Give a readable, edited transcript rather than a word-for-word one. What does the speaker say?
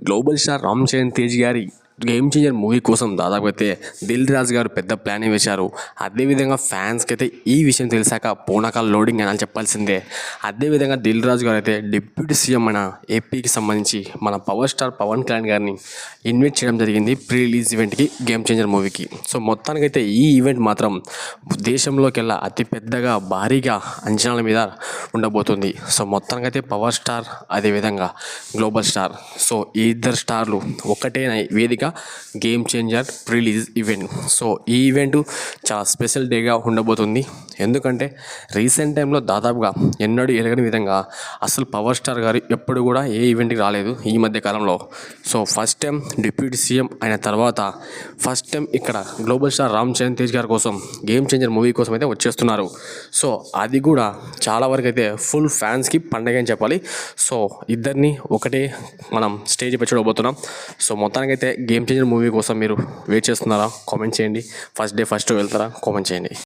Global star Ram Charan Tej గారి game changer movie కోసం దాదాపు అయితే దిల్ రాజు గారు పెద్ద ప్లాన్ వేశారు. అదేవిధంగా ఫ్యాన్స్కి అయితే ఈ విషయం తెలిసాక పూనకాల లోడింగ్ అని చెప్పాల్సిందే. అదేవిధంగా దిల్ రాజు గారు అయితే డిప్యూటీ సీఎం మన ఏపీకి సంబంధించి మన పవర్ స్టార్ పవన్ కళ్యాణ్ గారిని ఇన్వైట్ చేయడం జరిగింది ప్రీ రిలీజ్ ఈవెంట్కి, గేమ్ చేంజర్ మూవీకి. సో మొత్తానికైతే ఈ ఈవెంట్ మాత్రం దేశంలోకెల్లా అతి పెద్దగా భారీగా అంచనాల మీద ఉండబోతుంది. సో మొత్తానికైతే పవర్ స్టార్ అదేవిధంగా గ్లోబల్ స్టార్, సో ఈ ఇద్దరు స్టార్లు ఒకటే వేదిక game changer release event. So ఈ ఈవెంట్ చాలా స్పెషల్ డేగా ఉండబోతుంది. ఎందుకంటే రీసెంట్ టైంలో దాదాపుగా ఎన్నడూ ఎరగని విధంగా అసలు పవర్ స్టార్ గారు ఎప్పుడు కూడా ఏ ఈవెంట్కి రాలేదు ఈ మధ్య కాలంలో. So first time deputy CM అయిన తర్వాత ఫస్ట్ టైం ఇక్కడ గ్లోబల్ స్టార్ రామ్ చరణ్ తేజ్ గారి కోసం గేమ్ చేంజర్ మూవీ కోసం అయితే వచ్చేస్తున్నారు. సో అది కూడా చాలా వరకు అయితే ఫుల్ ఫ్యాన్స్కి పండగ అని చెప్పాలి. సో ఇద్దరిని ఒకటే మనం స్టేజ్ పై చూడబోతున్నాం. సో మొత్తానికైతే గేమ్ చేంజర్ మూవీ కోసం మీరు వెయిట్ చేస్తున్నారా? కామెంట్ చేయండి. ఫస్ట్ డే ఫస్ట్ వెళ్తారా? కామెంట్ చేయండి.